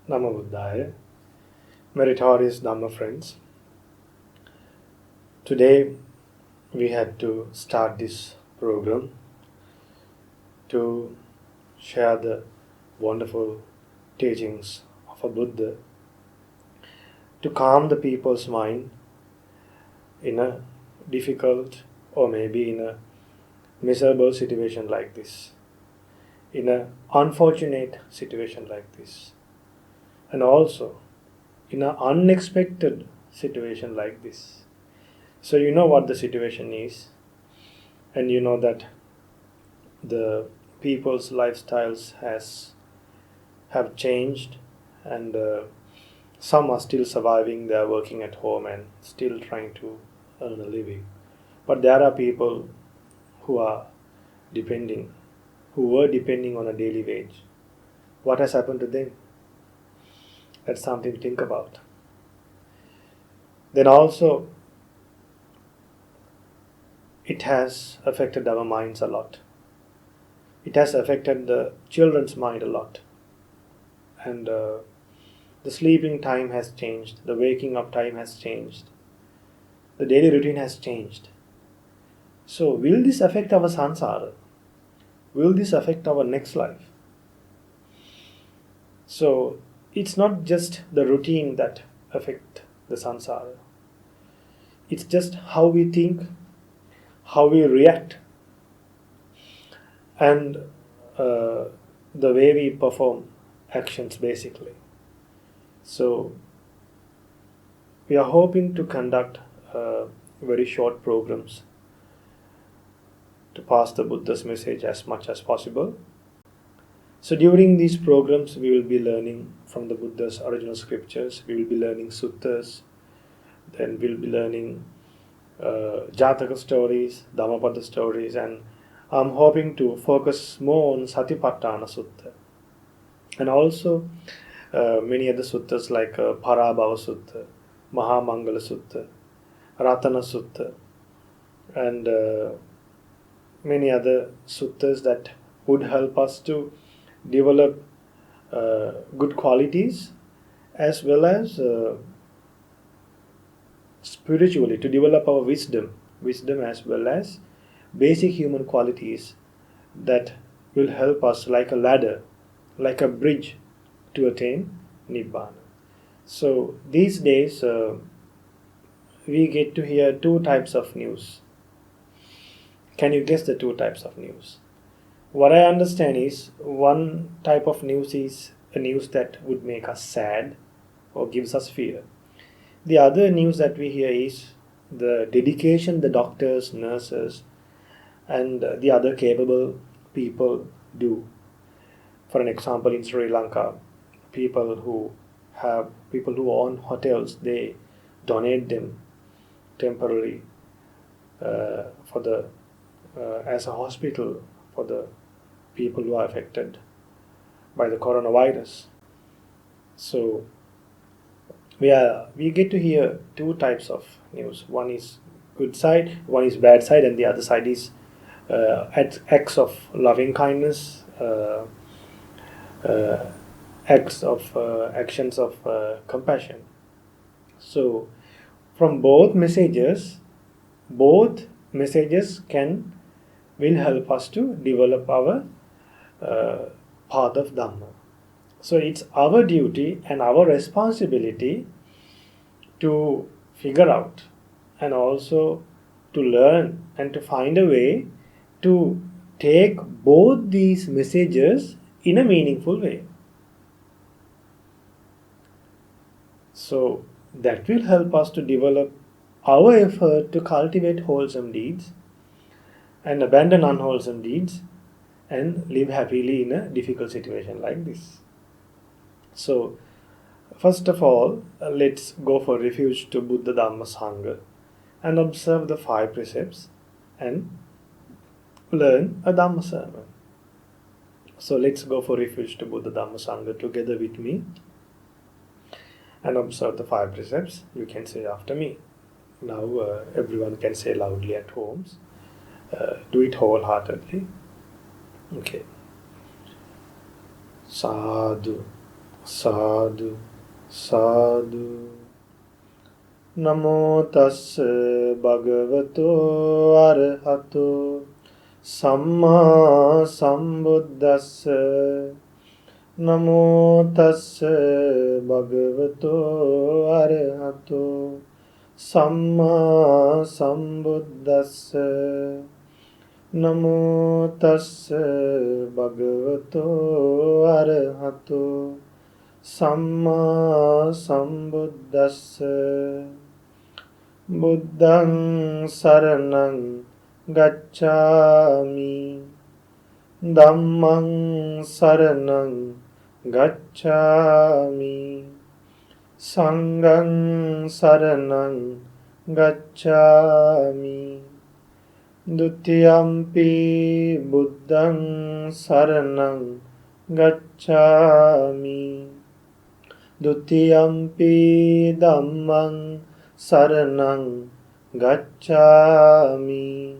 Namo Buddhaya, meritorious Dhamma friends. Today we had to start this program to share the wonderful teachings of a Buddha, to calm the people's mind in a difficult or maybe in a miserable situation like this, in an unfortunate situation like this, and also in an unexpected situation like this. So you know what the situation is, and you know that the people's lifestyles have changed, and some are still surviving. They are working at home and still trying to earn a living. But there are people who were depending on a daily wage. What has happened to them? That's something to think about. Then also, it has affected our minds a lot. It has affected the children's mind a lot. And the sleeping time has changed. The waking up time has changed. The daily routine has changed. So will this affect our samsara? Will this affect our next life? So it's not just the routine that affects the samsara. It's just how we think, how we react, and the way we perform actions basically. So we are hoping to conduct very short programs to pass the Buddha's message as much as possible. So during these programs we will be learning from the Buddha's original scriptures, we will be learning suttas, then we will be learning Jataka stories, Dhammapada stories, and I'm hoping to focus more on Satipatthana Sutta. And also many other suttas like Parabhava Sutta, Mahamangala Sutta, Ratana Sutta, and many other suttas that would help us to develop good qualities as well as spiritually, to develop our wisdom as well as basic human qualities that will help us like a ladder, like a bridge to attain Nibbana. So these days we get to hear two types of news. Can you guess the two types of news? What I understand is one type of news is a news that would make us sad or gives us fear. The other news that we hear is the dedication the doctors, nurses, and the other capable people do. For an example, in Sri Lanka, people who own hotels, they donate them temporarily for the as a hospital for the people who are affected by the coronavirus. So we get to hear two types of news. One is good side, one is bad side, and the other side is acts of loving kindness, actions of compassion. So from both messages will help us to develop our path of Dhamma. So it's our duty and our responsibility to figure out and also to learn and to find a way to take both these messages in a meaningful way. So that will help us to develop our effort to cultivate wholesome deeds and abandon unwholesome deeds and live happily in a difficult situation like this. So first of all, let's go for refuge to Buddha Dhamma Sangha and observe the 5 precepts and learn a Dhamma sermon. So let's go for refuge to Buddha Dhamma Sangha together with me and observe the 5 precepts. You can say after me. Now everyone can say loudly at homes. Do it wholeheartedly. Okay. Sadhu, Sadhu, sadhu. Namo tassa bhagavato arahato samma sambuddhassa. Namo tassa bhagavato arahato samma sambuddhassa. Namo tassa bhagavato arahato samma sambuddhassa. Buddhaṃ saraṇaṃ gacchāmi. Dhammaṃ saraṇaṃ gacchāmi. Saṅghaṃ saraṇaṃ gacchāmi. Dutiyampi buddhaṃ saraṇaṃ gacchāmi. Dutiyampi dhammaṃ saraṇaṃ gacchāmi.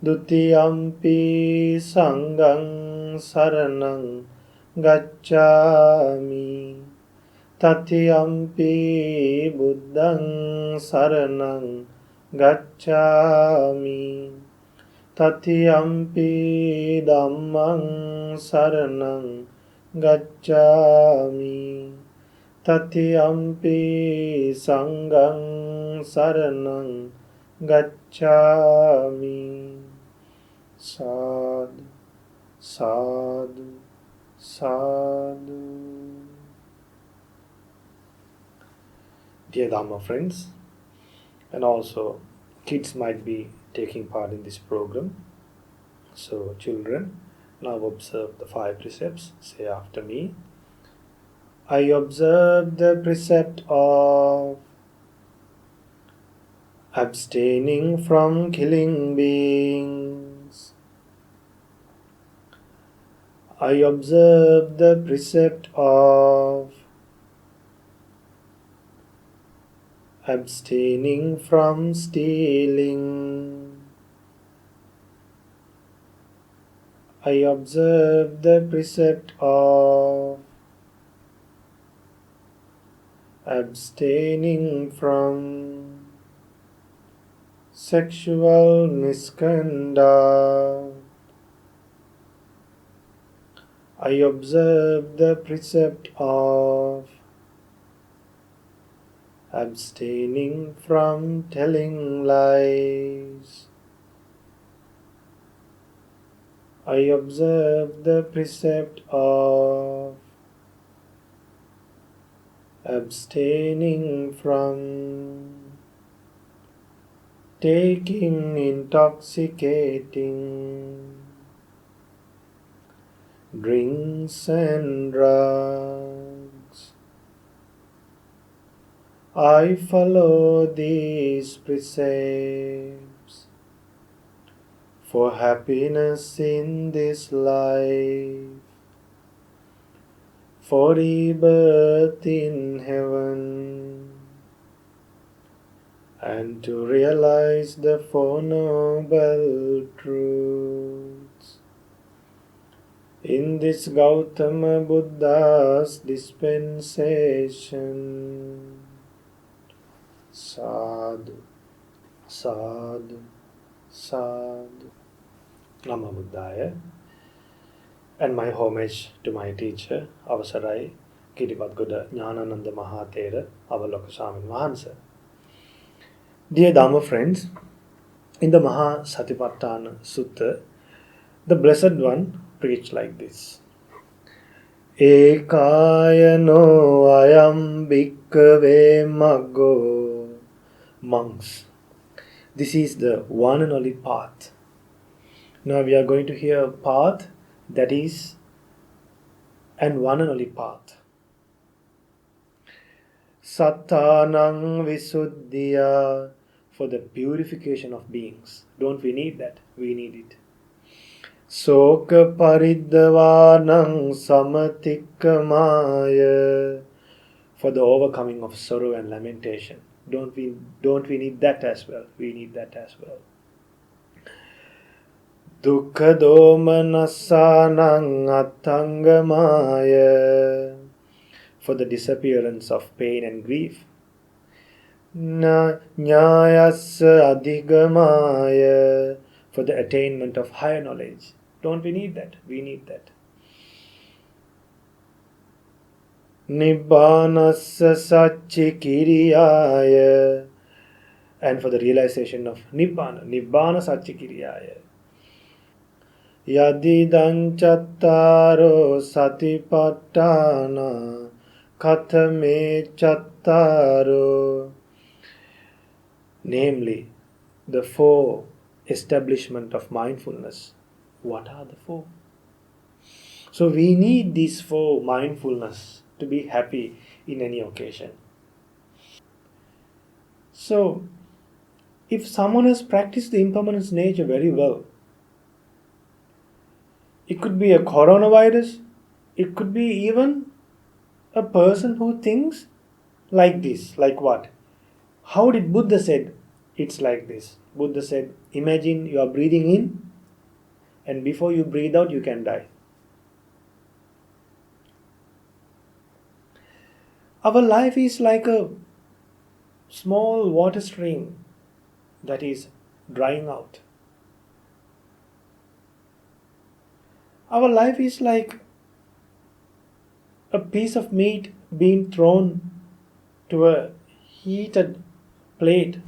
Dutiyampi saṅghaṃ saraṇaṃ gacchāmi. Tatiyampi buddhaṃ saraṇaṃ gacchāmi. Tatiyampi dhammaṃ saraṇaṃ gacchāmi. Tatiyampi saṅghaṃ saraṇaṃ gacchāmi. Sadhu, sadhu, sadhu. Dear Dhamma friends, and also kids might be taking part in this program. So children, now observe the 5 precepts. Say after me. I observe the precept of abstaining from killing beings. I observe the precept of abstaining from stealing. I observe the precept of abstaining from sexual misconduct. I observe the precept of abstaining from telling lies. I observe the precept of abstaining from taking intoxicating drinks and drugs. I follow these precepts for happiness in this life, for rebirth in heaven, and to realize the Four Noble Truths in this Gautama Buddha's dispensation. Sadhu, sadhu, sadhu. Namo Buddhaya. And my homage to my teacher, Avasarai Kirivatgoda Jnanananda Mahathera Avalokaswamin Wahansa. Dear Dhamma friends, in the Maha Satipatthana Sutta, the Blessed One preached like this. Ekayano ayam bhikkhave maggo. Monks, this is the one and only path. Now we are going to hear a path that is and one and only path. Sattanang visuddhiya, for the purification of beings. Don't we need that? We need it. Soka pariddavanang samatikkamaya, for the overcoming of sorrow and lamentation. Don't we need that as well? We need that as well. Dukkha domanassanang attangamaya, for the disappearance of pain and grief. Na nyayasya adhigamaya, for the attainment of higher knowledge. Don't we need that? We need that. Nibbanasya satchikiriyaya, and for the realization of Nibbana. Nibbana satchikiriyaya. Yadidang chattaro satipatthana kathame chattaro, namely the four establishment of mindfulness. What are the four? So we need these four mindfulness to be happy in any occasion. So if someone has practiced the impermanence nature very well, it could be a coronavirus, it could be even a person who thinks like this. Like what? How did Buddha said it's like this? Buddha said, imagine you are breathing in, and before you breathe out you can die. Our life is like a small water stream that is drying out. Our life is like a piece of meat being thrown to a heated plate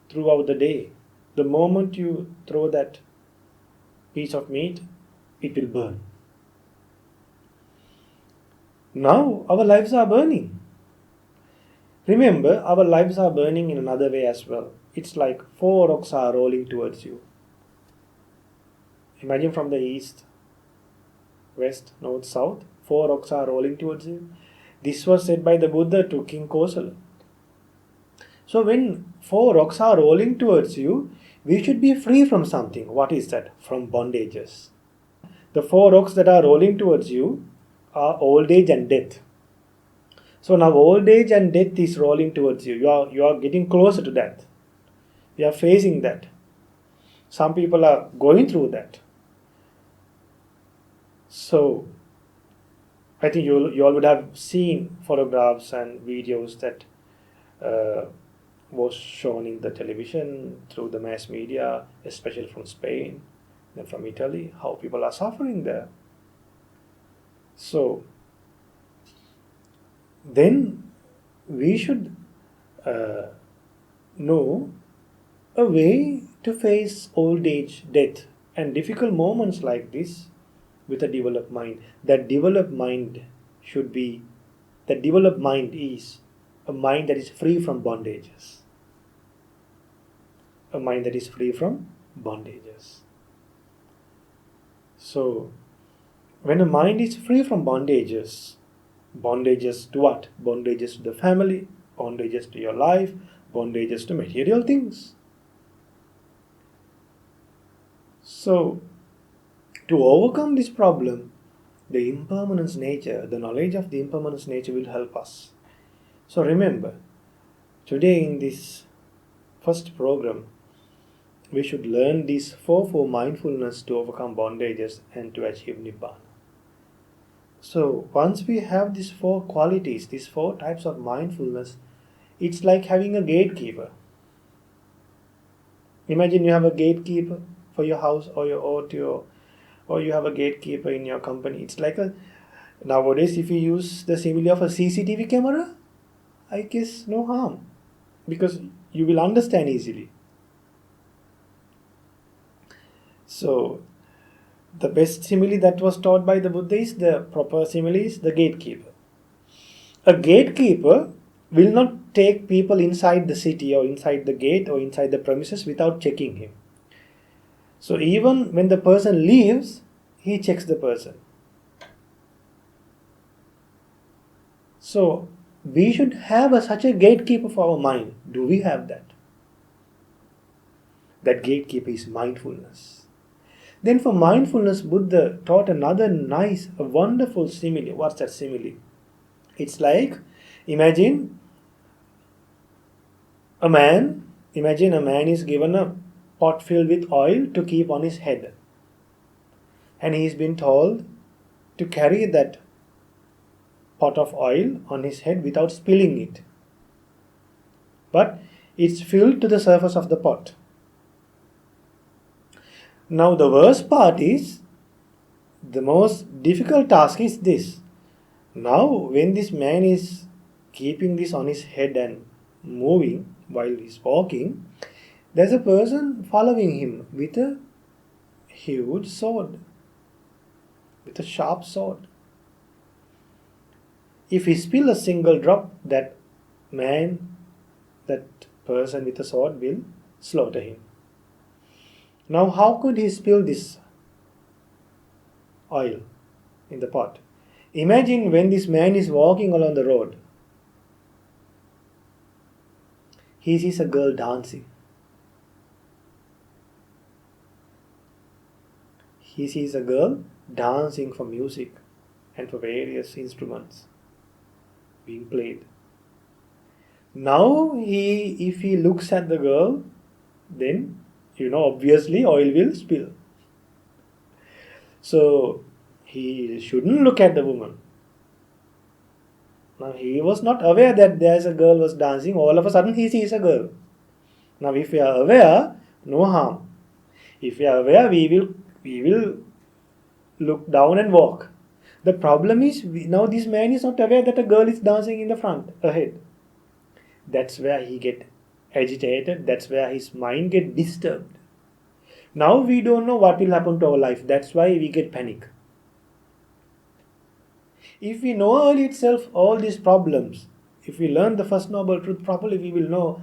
throughout the day. The moment you throw that piece of meat, it will burn. Now our lives are burning. Remember, our lives are burning in another way as well. It's like four rocks are rolling towards you. Imagine from the east, west, north, south, four rocks are rolling towards you. This was said by the Buddha to King Kosala. So when four rocks are rolling towards you, we should be free from something. What is that? From bondages. The four rocks that are rolling towards you are old age and death. So now old age and death is rolling towards you. You are getting closer to that. You are facing that. Some people are going through that. So I think you all would have seen photographs and videos that was shown in the television, through the mass media, especially from Spain and from Italy, how people are suffering there. So then we should know a way to face old age, death, and difficult moments like this with a developed mind. That developed mind is a mind that is free from bondages. A mind that is free from bondages. So when a mind is free from bondages to what? Bondages to the family, bondages to your life, bondages to material things. So to overcome this problem, the impermanence nature, the knowledge of the impermanence nature will help us. So remember, today in this first program, we should learn these four mindfulness to overcome bondages and to achieve Nibbana. So once we have these four qualities, these four types of mindfulness, it's like having a gatekeeper. Imagine you have a gatekeeper for your house or you have a gatekeeper in your company. It's like nowadays if you use the simile of a CCTV camera, I guess no harm, because you will understand easily. So the best simile that was taught by the Buddha is the proper simile is the gatekeeper. A gatekeeper will not take people inside the city or inside the gate or inside the premises without checking him. So even when the person leaves, he checks the person. So we should have such a gatekeeper for our mind. Do we have that? That gatekeeper is mindfulness. Then for mindfulness, Buddha taught another a wonderful simile. What's that simile? It's like, imagine a man is given a pot filled with oil to keep on his head. And he's been told to carry that pot of oil on his head without spilling it. But it's filled to the surface of the pot. Now the worst part is, the most difficult task is this. Now when this man is keeping this on his head and moving while he's walking, there's a person following him with a huge sword, with a sharp sword. If he spill a single drop, that person with a sword will slaughter him. Now how could he spill this oil in the pot? Imagine when this man is walking along the road. He sees a girl dancing. He sees a girl dancing for music and for various instruments being played. Now if he looks at the girl, then obviously oil will spill. So he shouldn't look at the woman. Now he was not aware that there's a girl was dancing. All of a sudden he sees a girl. Now if we are aware, no harm. If we are aware, we will look down and walk. The problem is, now this man is not aware that a girl is dancing in the front, ahead. That's where he get agitated. That's where his mind get disturbed. Now we don't know what will happen to our life. That's why we get panic. If we know early itself all these problems, if we learn the First Noble Truth properly, we will know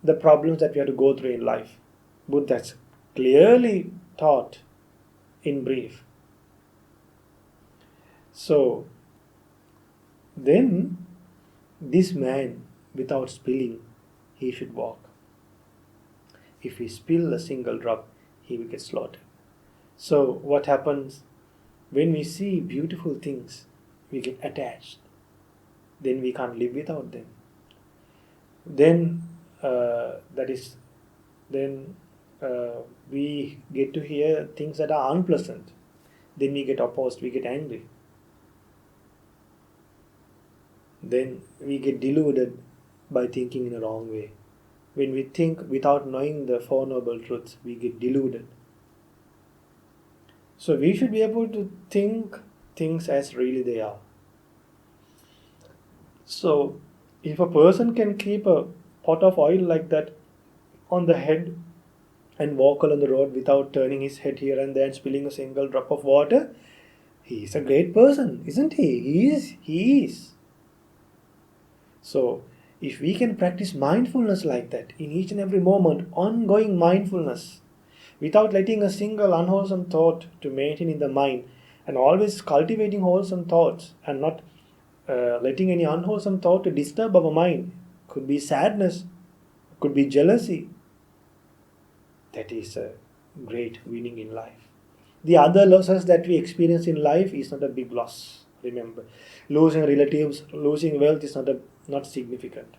the problems that we have to go through in life. Buddha's clearly taught in brief. So then this man, without spilling, he should walk. If he spill a single drop, he will get slaughtered. So what happens when we see beautiful things? We get attached. Then we can't live without them. Then we get to hear things that are unpleasant. Then we get opposed, we get angry. Then we get deluded by thinking in a wrong way. When we think without knowing the Four Noble Truths, we get deluded. So we should be able to think things as really they are. So if a person can keep a pot of oil like that on the head and walk along the road without turning his head here and there and spilling a single drop of water, he is a great person, isn't he? He is. So if we can practice mindfulness like that in each and every moment, ongoing mindfulness, without letting a single unwholesome thought to maintain in the mind, and always cultivating wholesome thoughts and not letting any unwholesome thought to disturb our mind, could be sadness, could be jealousy, that is a great winning in life. The other losses that we experience in life is not a big loss. Remember, losing relatives, losing wealth is not significant.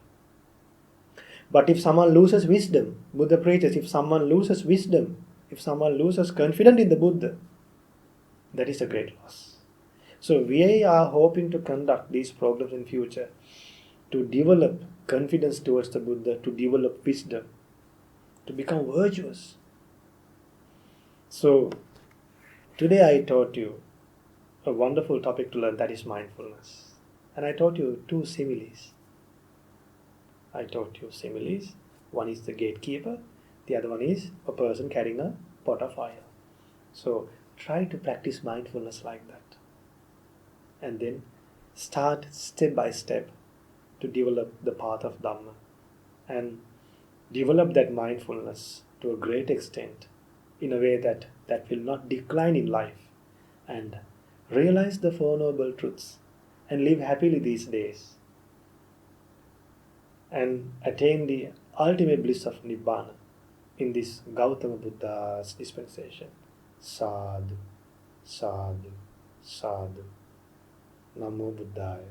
But if someone loses wisdom, Buddha preaches, if someone loses wisdom, if someone loses confidence in the Buddha, that is a great loss. So we are hoping to conduct these programs in future to develop confidence towards the Buddha, to develop wisdom, to become virtuous. So today I taught you a wonderful topic to learn, that is mindfulness. And I taught you two similes. I taught you similes. One is the gatekeeper, the other one is a person carrying a pot of oil. So try to practice mindfulness like that. And then start step by step to develop the path of Dhamma. And develop that mindfulness to a great extent in a way that will not decline in life. And realize the Four Noble Truths and live happily these days. And attain the ultimate bliss of Nibbana in this Gautama Buddha's dispensation. Sadhu, sadhu, sadhu. Namo Buddhaya.